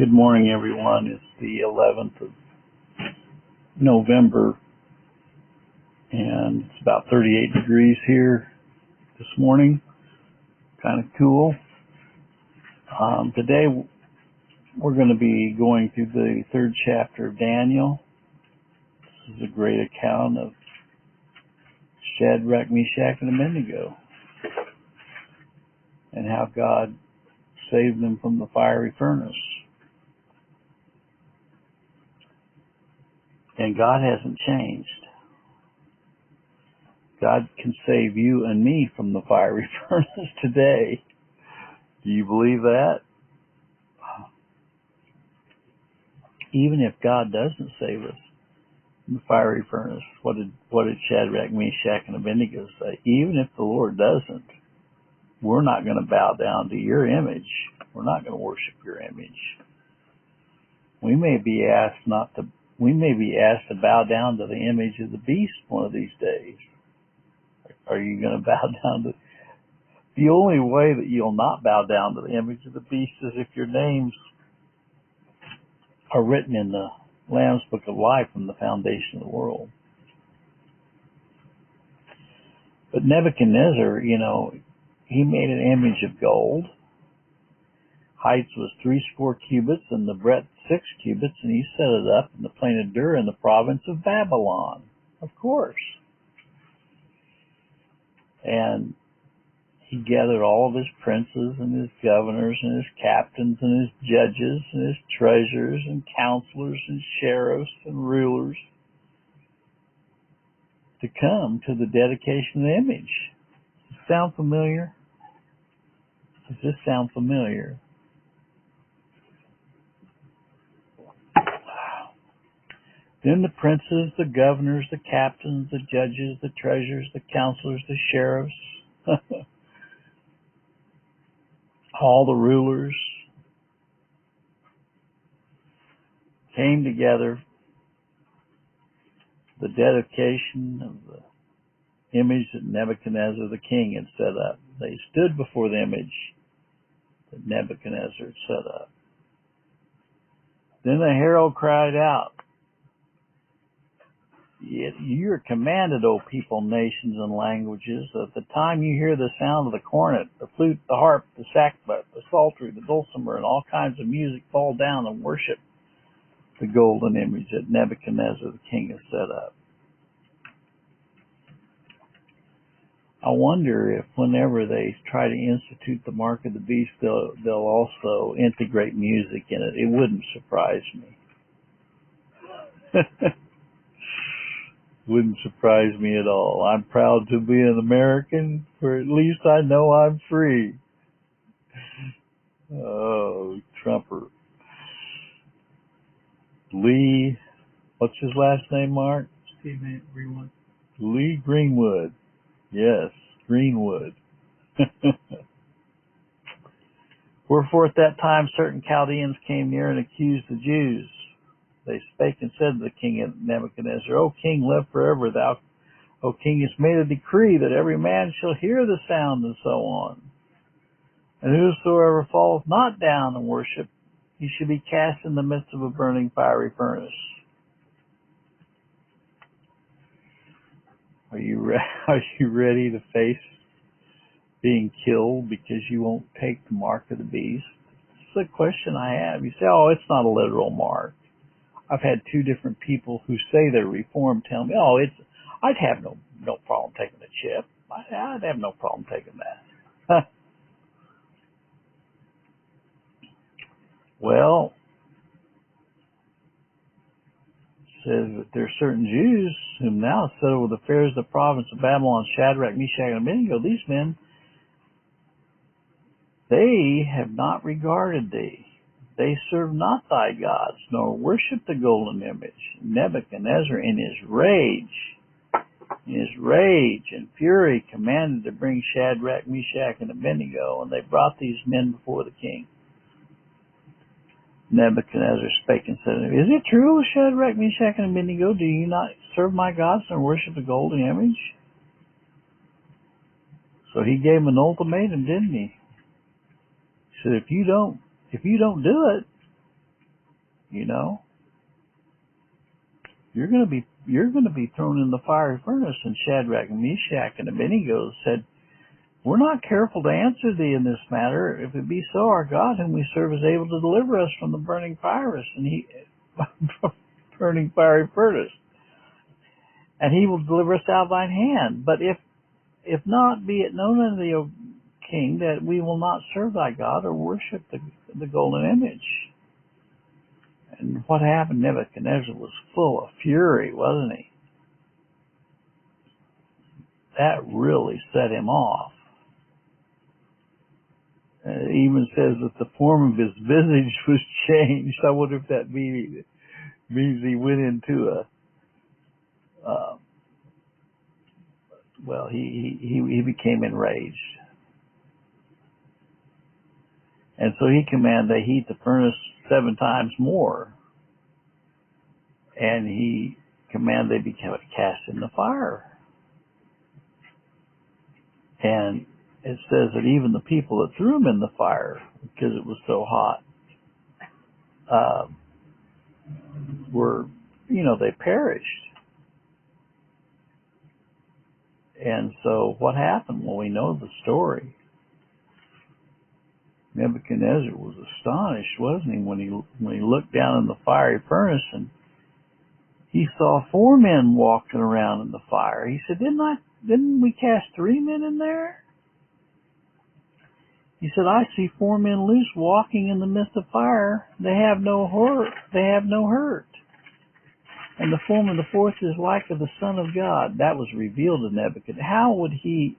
Good morning, everyone. It's the 11th of November, and it's about 38 degrees here this morning. Kind of cool. Today, we're going to be going through the third chapter of Daniel. This is a great account of Shadrach, Meshach, and Abednego, and how God saved them from the fiery furnace. And God hasn't changed. God can save you and me from the fiery furnace today. Do you believe that? Even if God doesn't save us from the fiery furnace, what did Shadrach, Meshach, and Abednego say? Even if the Lord doesn't, we're not going to bow down to your image. We're not going to worship your image. We may be asked to bow down to the image of the beast one of these days. Are you going to bow down to... The only way that you'll not bow down to the image of the beast is if your names are written in the Lamb's Book of Life from the foundation of the world. But Nebuchadnezzar, he made an image of gold. Height was 80 cubits and the breadth 6 cubits, and he set it up in the plain of Dur in the province of Babylon, of course. And he gathered all of his princes and his governors and his captains and his judges and his treasurers and counselors and sheriffs and rulers to come to the dedication of the image. Does this sound familiar? Does this sound familiar? Then the princes, the governors, the captains, the judges, the treasurers, the counselors, the sheriffs, all the rulers came together. The dedication of the image that Nebuchadnezzar the king had set up. They stood before the image that Nebuchadnezzar had set up. Then the herald cried out, "You are commanded, O people, nations, and languages, that at the time you hear the sound of the cornet, the flute, the harp, the sackbut, the psaltery, the dulcimer, and all kinds of music, fall down and worship the golden image that Nebuchadnezzar the king has set up." I wonder if whenever they try to institute the mark of the beast, they'll also integrate music in it. It wouldn't surprise me. Wouldn't surprise me at all. I'm proud to be an American, for at least I know I'm free. Oh, Trumper. Lee, what's his last name, Mark? Steve Greenwood. Lee Greenwood. Yes, Greenwood. Wherefore at that time certain Chaldeans came near and accused the Jews. They spake and said to the king Nebuchadnezzar, "O king, live forever. Thou, O king, hast made a decree that every man shall hear the sound," and so on. "And whosoever falleth not down and worship, he shall be cast in the midst of a burning fiery furnace." Are you ready to face being killed because you won't take the mark of the beast? This is a question I have. You say, "Oh, it's not a literal mark." I've had two different people who say they're Reformed tell me, "Oh, I'd have no problem taking the chip. I'd have no problem taking that." Well, it says that there are certain Jews whom now set over the affairs of the province of Babylon, Shadrach, Meshach, and Abednego. These men, they have not regarded thee. They serve not thy gods, nor worship the golden image. Nebuchadnezzar, in his rage and fury, commanded to bring Shadrach, Meshach, and Abednego, and they brought these men before the king. Nebuchadnezzar spake and said, "Is it true, Shadrach, Meshach, and Abednego? Do you not serve my gods nor worship the golden image?" So he gave him an ultimatum, didn't he? He said, if you don't do it, you know. You're going to be thrown in the fiery furnace. And Shadrach, Meshach, and Abednego said, we're not careful to answer thee in this matter. If it be so, our God whom we serve is able to deliver us from the burning furnace, burning fiery furnace, and he will deliver us out of thine hand. But if not, be it known unto thee, O king, that we will not serve thy God or worship the golden image. And what happened? Nebuchadnezzar was full of fury, wasn't he? That really set him off. It even says that the form of his visage was changed. I wonder if that means he went into he became enraged. And so he commanded they heat the furnace 7 times more. And he commanded they be cast in the fire. And it says that even the people that threw him in the fire, because it was so hot, they perished. And so what happened? Well, we know the story. Nebuchadnezzar was astonished, wasn't he, when he looked down in the fiery furnace and he saw 4 men walking around in the fire. He said, didn't we cast 3 men in there? He said, I see 4 men loose walking in the midst of fire. They have no hurt. And the form of the 4th is like of the Son of God. That was revealed to Nebuchadnezzar. How would he,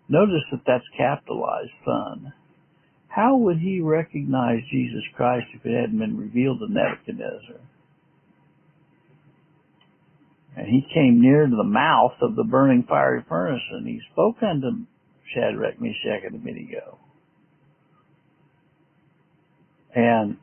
notice that that's capitalized, Son. How would he recognize Jesus Christ if it hadn't been revealed to Nebuchadnezzar? And he came near to the mouth of the burning fiery furnace, and he spoke unto Shadrach, Meshach, and Abednego. And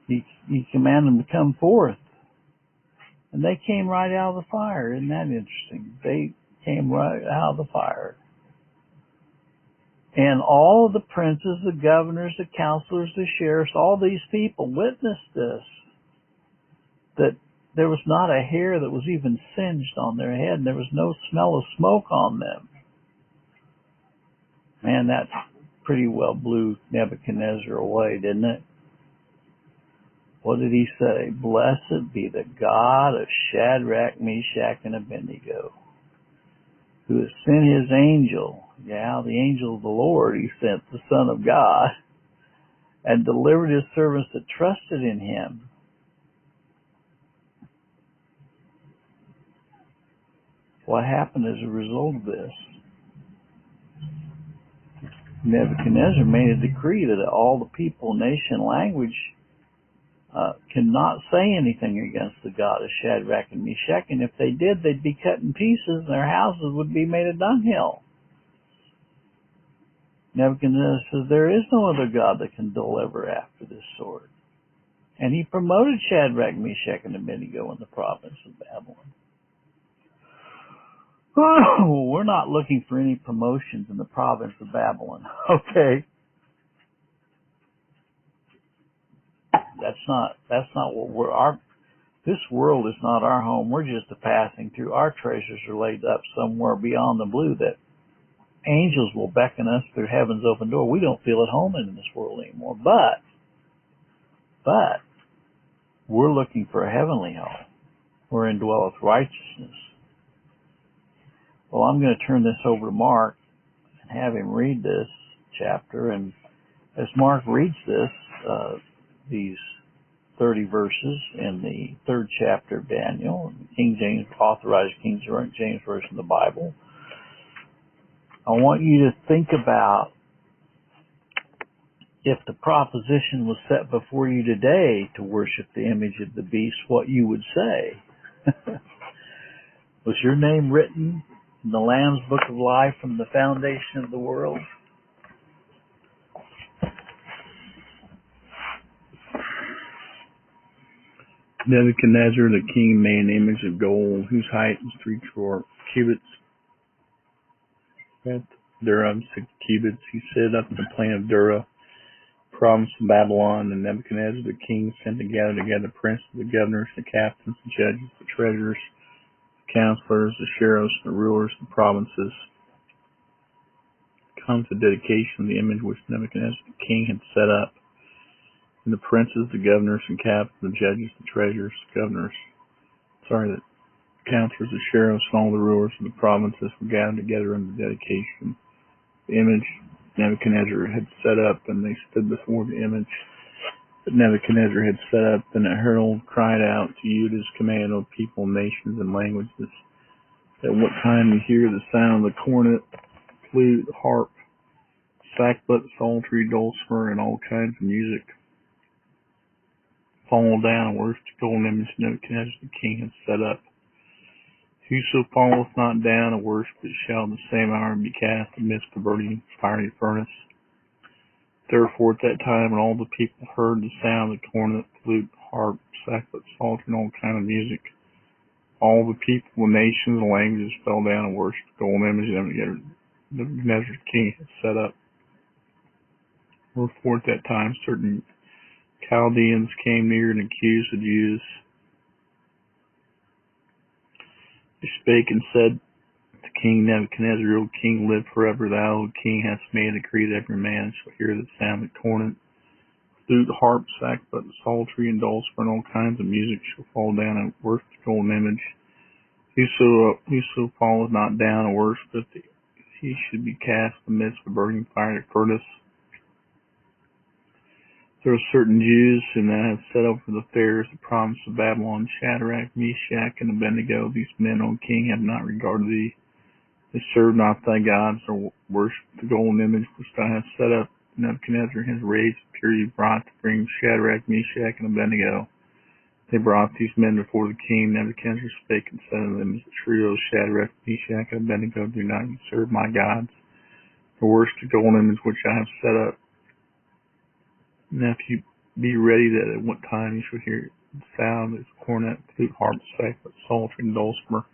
he commanded them to come forth. And they came right out of the fire. Isn't that interesting? They came right out of the fire. And all of the princes, the governors, the counselors, the sheriffs, all these people witnessed this. That there was not a hair that was even singed on their head, and there was no smell of smoke on them. Man, that pretty well blew Nebuchadnezzar away, didn't it? What did he say? Blessed be the God of Shadrach, Meshach, and Abednego, who has sent his angel, the angel of the Lord, he sent, the Son of God, and delivered his servants that trusted in him. What happened as a result of this? Nebuchadnezzar made a decree that all the people, nation, language cannot say anything against the God of Shadrach and Meshach, and if they did, they'd be cut in pieces and their houses would be made a dunghill. Nebuchadnezzar says, there is no other God that can deliver after this sort. And he promoted Shadrach, Meshach, and Abednego in the province of Babylon. We're not looking for any promotions in the province of Babylon, okay? That's not what this world is not our home. We're just a passing through. Our treasures are laid up somewhere beyond the blue that angels will beckon us through heaven's open door. We don't feel at home in this world anymore. But we're looking for a heavenly home wherein dwelleth righteousness. Well, I'm going to turn this over to Mark and have him read this chapter. And as Mark reads these 30 verses in the 3rd chapter of Daniel, King James, authorized King James Version of the Bible, I want you to think about if the proposition was set before you today to worship the image of the beast, what you would say. Was your name written in the Lamb's Book of Life from the foundation of the world? Nebuchadnezzar the king made an image of gold whose height was 3 cubits, breadth Dura 6 cubits. He set it up in the plain of Dura province of Babylon. And Nebuchadnezzar the king sent to gather together the princes, the governors, the captains, the judges, the treasurers, the counselors, the sheriffs, the rulers of the provinces. Come to dedication of the image which Nebuchadnezzar the king had set up. And the princes, the governors, and captains, the judges, the treasurers, the counselors, the sheriffs, and all the rulers of the provinces were gathered together under dedication. The image Nebuchadnezzar had set up, and they stood before the image that Nebuchadnezzar had set up, and a herald cried out to you his command, O people, nations, and languages, at what time you hear the sound of the cornet, flute, harp, sackbut, psaltery, dulcimer, and all kinds of music, fall down and worship the golden image Nebuchadnezzar the king had set up. Whoso falleth not down and worship it shall in the same hour be cast amidst the burning fiery furnace. Therefore at that time when all the people heard the sound of the cornet, flute, harp, sackbut, psaltery, and all kind of music, all the people, the nations, and languages fell down and worshipped the golden image Nebuchadnezzar the king had set up. Wherefore at that time certain Chaldeans came near and accused the Jews. They spake and said to King Nebuchadnezzar, O king, live forever. Thou, O king, hast made a decree that every man shall hear the sound of the cornet, flute, harp, sackbut, psaltery, and dulcimer, and all kinds of music shall fall down and worship the golden image. Whoso falleth not down and worshipeth it, he should be cast amidst the burning fiery furnace. There were certain Jews whom thou hast set over the affairs of the province of Babylon, Shadrach, Meshach, and Abednego. These men, O king, have not regarded thee. They serve not thy gods, or worship the golden image which thou hast set up. Nebuchadnezzar has raised the purity brought to bring Shadrach, Meshach, and Abednego. They brought these men before the king. Nebuchadnezzar spake and said unto them, Is it true, O Shadrach, Meshach, and Abednego, do not ye serve my gods, or worship the golden image which I have set up? Now if you be ready that at what time you shall hear the sound of cornet, flute, harp, sackbut, psaltery, and dulcimer,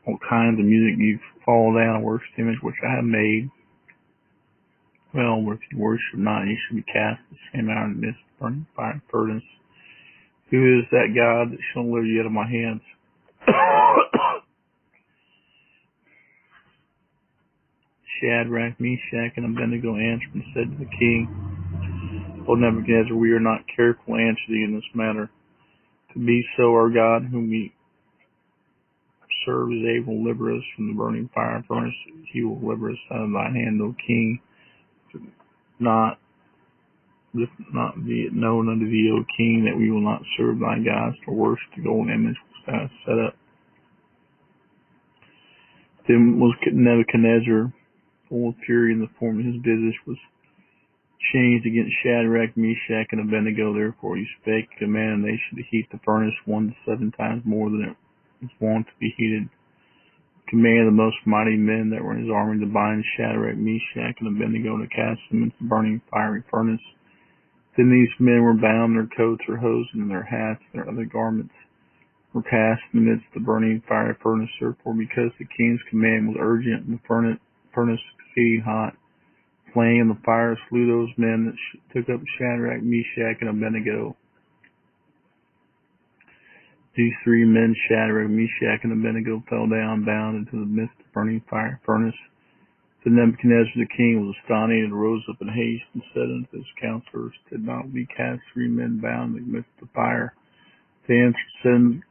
all kinds of music, you fall down and worship the image which I have made. Well, if you worship not, you shall be cast the same hour in the midst of the burning fire and furnace. Who is that God that shall deliver you out of my hands? Shadrach, Meshach, and Abednego answered and said to the king, O Nebuchadnezzar, we are not careful to answer thee in this matter. To be so, our God, whom we serve, is able to deliver us from the burning fire and furnace. He will deliver us out of thine hand, O king. If not be it known unto thee, O king, that we will not serve thy gods or worship the golden image which thou hast set up. Then was Nebuchadnezzar full of fury, and the form of his visage was changed against Shadrach, Meshach, and Abednego. Therefore he spake, command they should heat the furnace 1 to 7 times more than it was wont to be heated. Command the most mighty men that were in his army to bind Shadrach, Meshach, and Abednego, to cast them into the burning fiery furnace. Then these men were bound, their coats were hosen, and their hats and their other garments were cast in the midst of the burning fiery furnace. Therefore, because the king's command was urgent, and the furnace exceeding hot, flame and the fire slew those men that took up Shadrach, Meshach, and Abednego. These 3 men, Shadrach, Meshach, and Abednego, fell down bound into the midst of the burning fire furnace. Then Nebuchadnezzar the king was astonished, and rose up in haste, and said unto his counselors, Did not we cast 3 men bound in the midst of the fire? They answered, said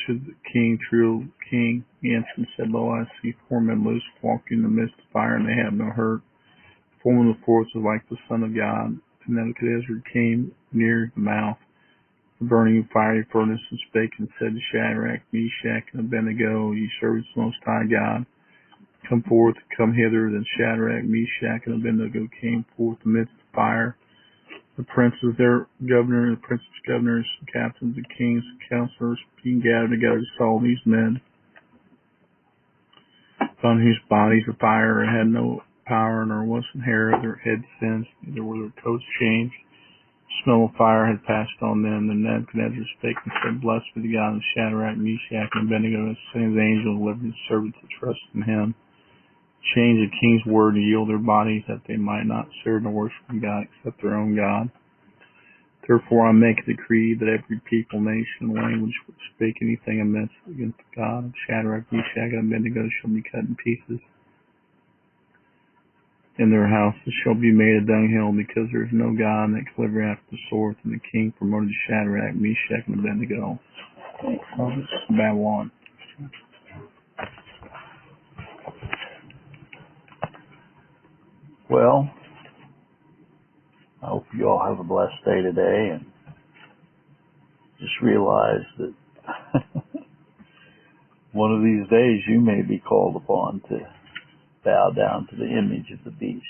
to the king, True, king. He answered and said, Lo, I see 4 men loose, walking in the midst of the fire, and they have no hurt. The form of the fourth was like the Son of God. And Nebuchadnezzar came near the mouth of the burning fiery furnace, and spake and said to Shadrach, Meshach, and Abednego, Ye servants of the Most High God, come forth, come hither. Then Shadrach, Meshach, and Abednego came forth amidst the fire. The princes, their governor, and the princes, governors, and captains, and kings, and counselors, being gathered together, saw these men, upon whose bodies the fire had no power, nor was an hair of their head singed, neither were their coats changed. The smell of fire had passed on them. Then Nebuchadnezzar spake and said, Blessed be the God of Shadrach, Meshach, and Abednego, that sent his angel to deliver his servants to trust in him. change the king's word and yield their bodies, that they might not serve nor worship God except their own God. Therefore I make a decree that every people, nation, and language which speak anything amiss against the God of Shadrach, Meshach, and Abednego shall be cut in pieces, and their houses shall be made a dunghill, because there is no God that can deliver after the sword. And the king promoted Shadrach, Meshach, and Abednego from Babylon. Well, I hope you all have a blessed day today, and just realize that one of these days you may be called upon to bow down to the image of the beast.